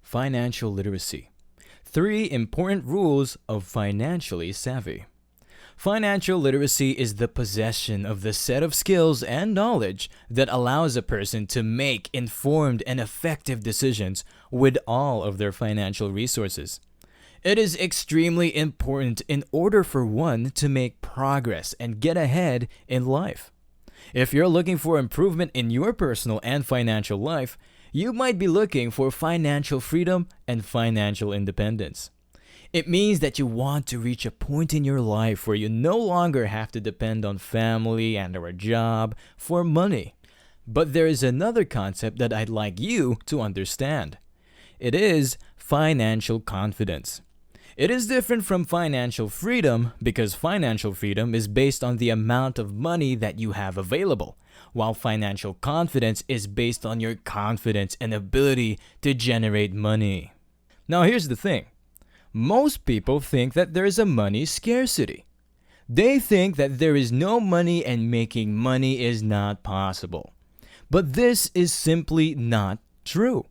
Financial literacy. 3 important rules of financially savvy. Financial literacy is the possession of the set of skills and knowledge that allows a person to make informed and effective decisions with all of their financial resources. It is extremely important in order for one to make progress and get ahead in life. If you're looking for improvement in your personal and financial life, you might be looking for financial freedom and financial independence. It means that you want to reach a point in your life where you no longer have to depend on family and or a job for money. But there is another concept that I'd like you to understand. It is financial confidence. It is different from financial freedom because financial freedom is based on the amount of money that you have available, while financial confidence is based on your confidence and ability to generate money. Now here's the thing. Most people think that there is a money scarcity. They think that there is no money and making money is not possible. But this is simply not true.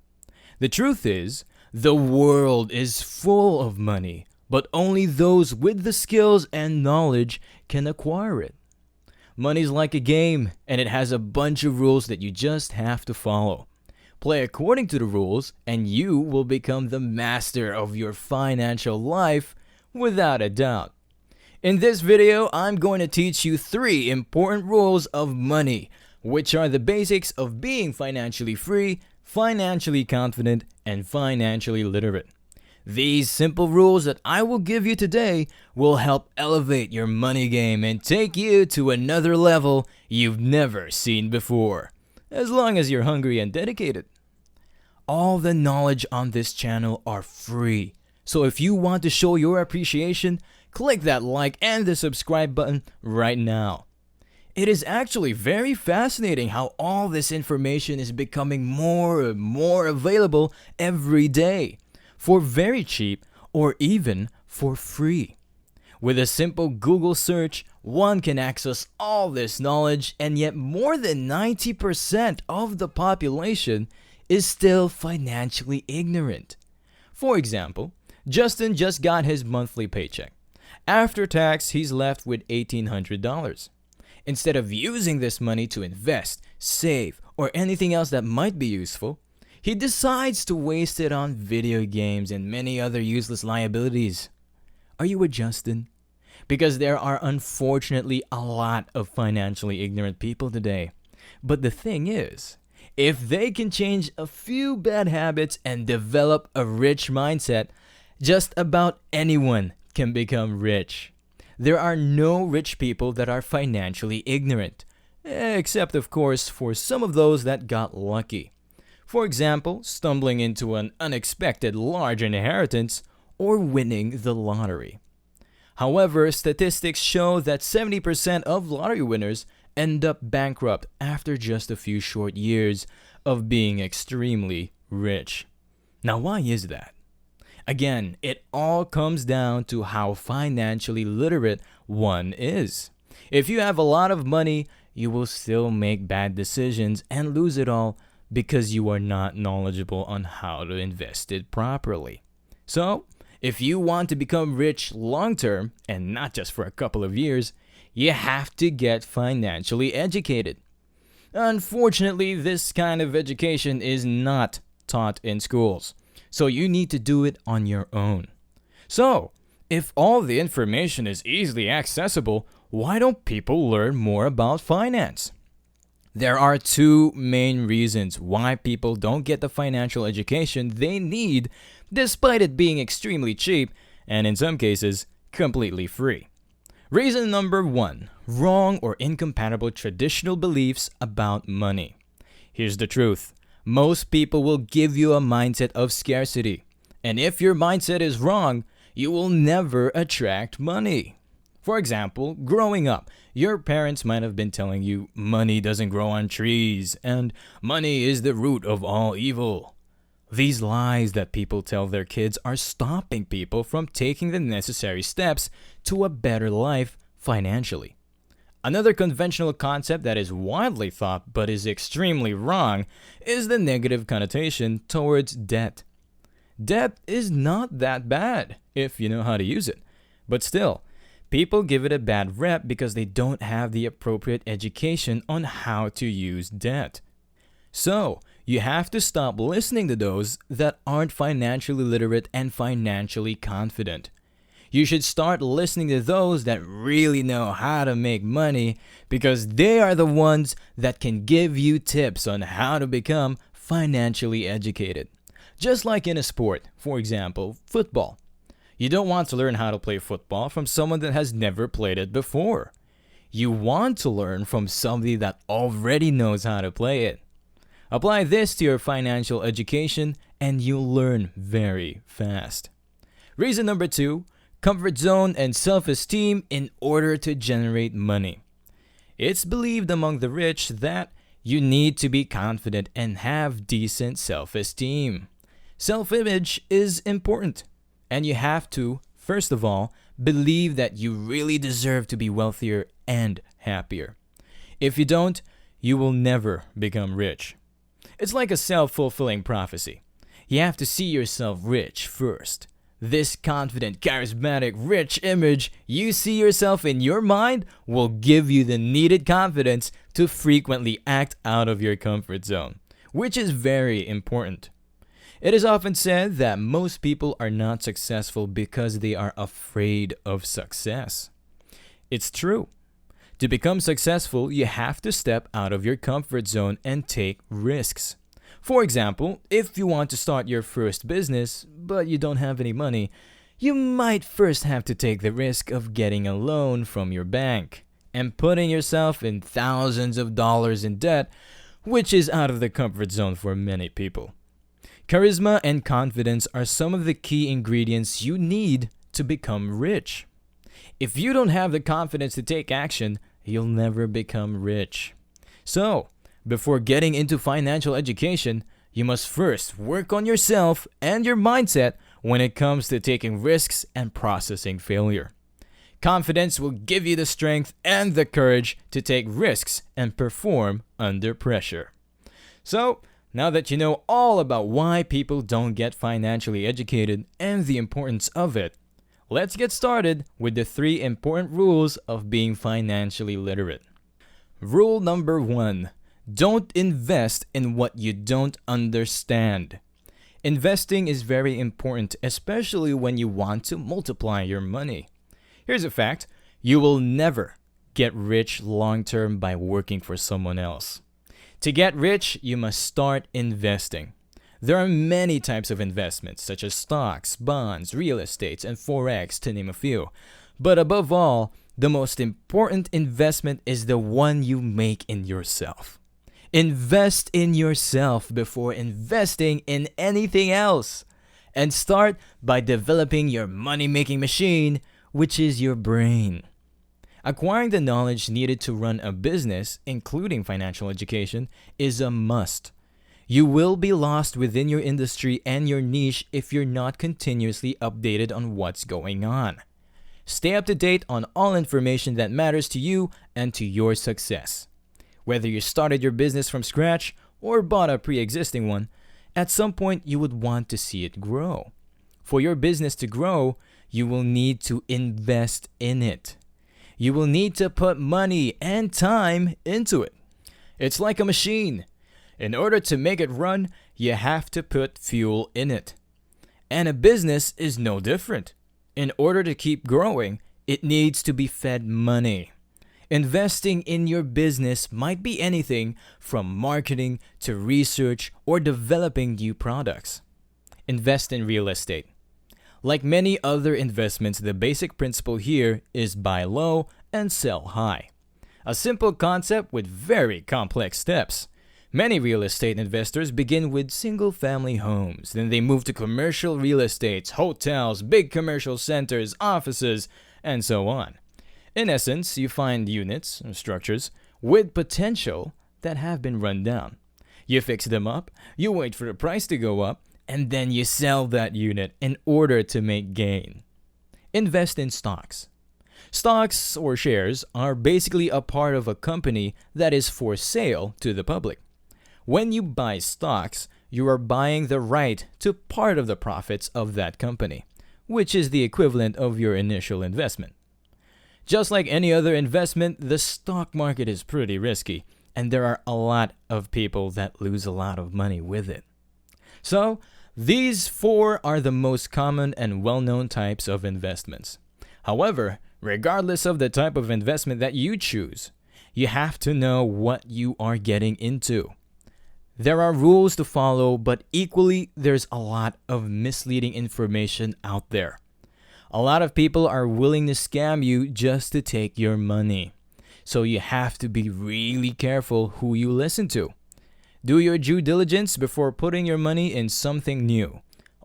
The truth is, the world is full of money, but only those with the skills and knowledge can acquire it. Money's like a game, and it has a bunch of rules that you just have to follow. Play according to the rules, and you will become the master of your financial life without a doubt. In this video, I'm going to teach you 3 important rules of money, which are the basics of being financially free, financially confident, and financially literate. These simple rules that I will give you today will help elevate your money game and take you to another level you've never seen before, as long as you're hungry and dedicated. All the knowledge on this channel are free, so if you want to show your appreciation, click that like and the subscribe button right now. It is actually very fascinating how all this information is becoming more and more available every day, for very cheap or even for free. With a simple Google search, one can access all this knowledge, and yet more than 90% of the population is still financially ignorant. For example, Justin just got his monthly paycheck. After tax, he's left with $1,800. Instead of using this money to invest, save, or anything else that might be useful, he decides to waste it on video games and many other useless liabilities. Are you with Justin? Because there are unfortunately a lot of financially ignorant people today. But the thing is, if they can change a few bad habits and develop a rich mindset, just about anyone can become rich. There are no rich people that are financially ignorant, except of course for some of those that got lucky. For example, stumbling into an unexpected large inheritance or winning the lottery. However, statistics show that 70% of lottery winners end up bankrupt after just a few short years of being extremely rich. Now, why is that? Again, it all comes down to how financially literate one is. If you have a lot of money, you will still make bad decisions and lose it all because you are not knowledgeable on how to invest it properly. So, if you want to become rich long-term, and not just for a couple of years, you have to get financially educated. Unfortunately, this kind of education is not taught in schools, so you need to do it on your own. So, if all the information is easily accessible, why don't people learn more about finance? There are 2 main reasons why people don't get the financial education they need, despite it being extremely cheap and in some cases completely free. Reason number 1, wrong or incompatible traditional beliefs about money. Here's the truth. Most people will give you a mindset of scarcity, and if your mindset is wrong, you will never attract money. For example, growing up, your parents might have been telling you money doesn't grow on trees and money is the root of all evil. These lies that people tell their kids are stopping people from taking the necessary steps to a better life financially. Another conventional concept that is widely thought but is extremely wrong is the negative connotation towards debt. Debt is not that bad if you know how to use it. But still, people give it a bad rep because they don't have the appropriate education on how to use debt. So, you have to stop listening to those that aren't financially literate and financially confident. You should start listening to those that really know how to make money because they are the ones that can give you tips on how to become financially educated. Just like in a sport, for example, football. You don't want to learn how to play football from someone that has never played it before. You want to learn from somebody that already knows how to play it. Apply this to your financial education and you'll learn very fast. Reason number 2, comfort zone and self-esteem in order to generate money. It's believed among the rich that you need to be confident and have decent self-esteem. Self-image is important, and you have to, first of all, believe that you really deserve to be wealthier and happier. If you don't, you will never become rich. It's like a self-fulfilling prophecy. You have to see yourself rich first. This confident, charismatic, rich image you see yourself in your mind will give you the needed confidence to frequently act out of your comfort zone, which is very important. It is often said that most people are not successful because they are afraid of success. It's true. To become successful, you have to step out of your comfort zone and take risks. For example, if you want to start your first business, but you don't have any money, you might first have to take the risk of getting a loan from your bank and putting yourself in thousands of dollars in debt, which is out of the comfort zone for many people. Charisma and confidence are some of the key ingredients you need to become rich. If you don't have the confidence to take action, you'll never become rich. So, before getting into financial education, you must first work on yourself and your mindset when it comes to taking risks and processing failure. Confidence will give you the strength and the courage to take risks and perform under pressure. So, now that you know all about why people don't get financially educated and the importance of it, let's get started with the 3 important rules of being financially literate. Rule number 1. Don't invest in what you don't understand. Investing is very important, especially when you want to multiply your money. Here's a fact: you will never get rich long-term by working for someone else. To get rich, you must start investing. There are many types of investments, such as stocks, bonds, real estate, and forex, to name a few. But above all, the most important investment is the one you make in yourself. Invest in yourself before investing in anything else. And start by developing your money-making machine, which is your brain. Acquiring the knowledge needed to run a business, including financial education, is a must. You will be lost within your industry and your niche if you're not continuously updated on what's going on. Stay up to date on all information that matters to you and to your success. Whether you started your business from scratch or bought a pre-existing one, at some point you would want to see it grow. For your business to grow, you will need to invest in it. You will need to put money and time into it. It's like a machine. In order to make it run, you have to put fuel in it. And a business is no different. In order to keep growing, it needs to be fed money. Investing in your business might be anything from marketing to research or developing new products. Invest in real estate. Like many other investments, the basic principle here is buy low and sell high. A simple concept with very complex steps. Many real estate investors begin with single-family homes, then they move to commercial real estates, hotels, big commercial centers, offices, and so on. In essence, you find units, structures, with potential that have been run down. You fix them up, you wait for the price to go up, and then you sell that unit in order to make gain. Invest in stocks. Stocks or shares are basically a part of a company that is for sale to the public. When you buy stocks, you are buying the right to part of the profits of that company, which is the equivalent of your initial investment. Just like any other investment, the stock market is pretty risky, and there are a lot of people that lose a lot of money with it. So, these 4 are the most common and well-known types of investments. However, regardless of the type of investment that you choose, you have to know what you are getting into. There are rules to follow, but equally, there's a lot of misleading information out there. A lot of people are willing to scam you just to take your money. So you have to be really careful who you listen to. Do your due diligence before putting your money in something new,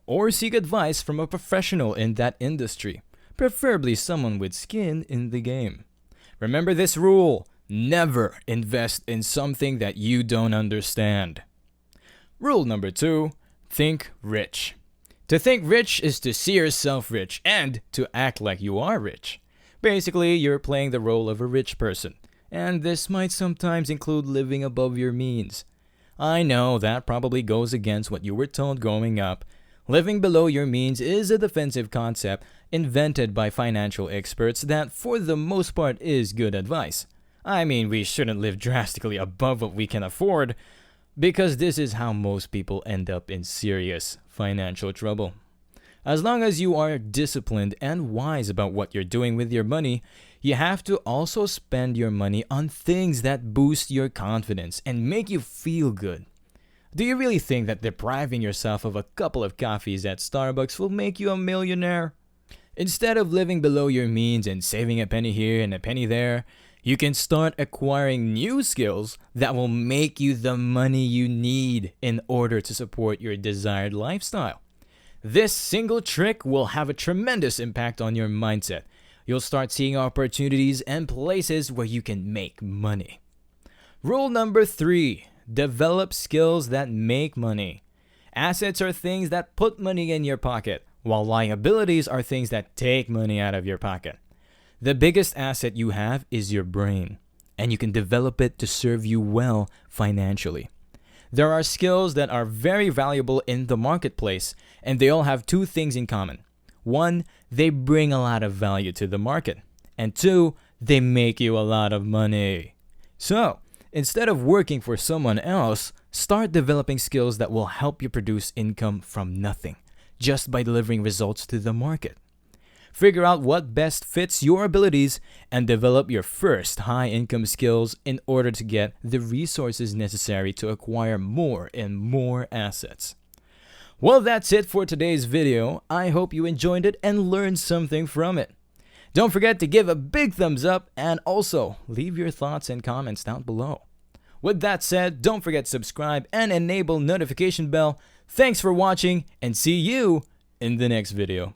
or seek advice from a professional in that industry, preferably someone with skin in the game. Remember this rule: never invest in something that you don't understand. Rule number 2, think rich. To think rich is to see yourself rich and to act like you are rich. Basically, you're playing the role of a rich person, and this might sometimes include living above your means. I know that probably goes against what you were told growing up. Living below your means is a defensive concept invented by financial experts that, for the most part, is good advice. I mean, we shouldn't live drastically above what we can afford, because this is how most people end up in serious financial trouble. As long as you are disciplined and wise about what you're doing with your money, you have to also spend your money on things that boost your confidence and make you feel good. Do you really think that depriving yourself of a couple of coffees at Starbucks will make you a millionaire? Instead of living below your means and saving a penny here and a penny there, you can start acquiring new skills that will make you the money you need in order to support your desired lifestyle. This single trick will have a tremendous impact on your mindset. You'll start seeing opportunities and places where you can make money. Rule number 3, develop skills that make money. Assets are things that put money in your pocket, while liabilities are things that take money out of your pocket. The biggest asset you have is your brain, and you can develop it to serve you well financially. There are skills that are very valuable in the marketplace, and they all have 2 things in common. 1, they bring a lot of value to the market, and 2, they make you a lot of money. So, instead of working for someone else, start developing skills that will help you produce income from nothing, just by delivering results to the market. Figure out what best fits your abilities and develop your first high-income skills in order to get the resources necessary to acquire more and more assets. Well, that's it for today's video. I hope you enjoyed it and learned something from it. Don't forget to give a big thumbs up and also leave your thoughts and comments down below. With that said, don't forget to subscribe and enable notification bell. Thanks for watching and see you in the next video.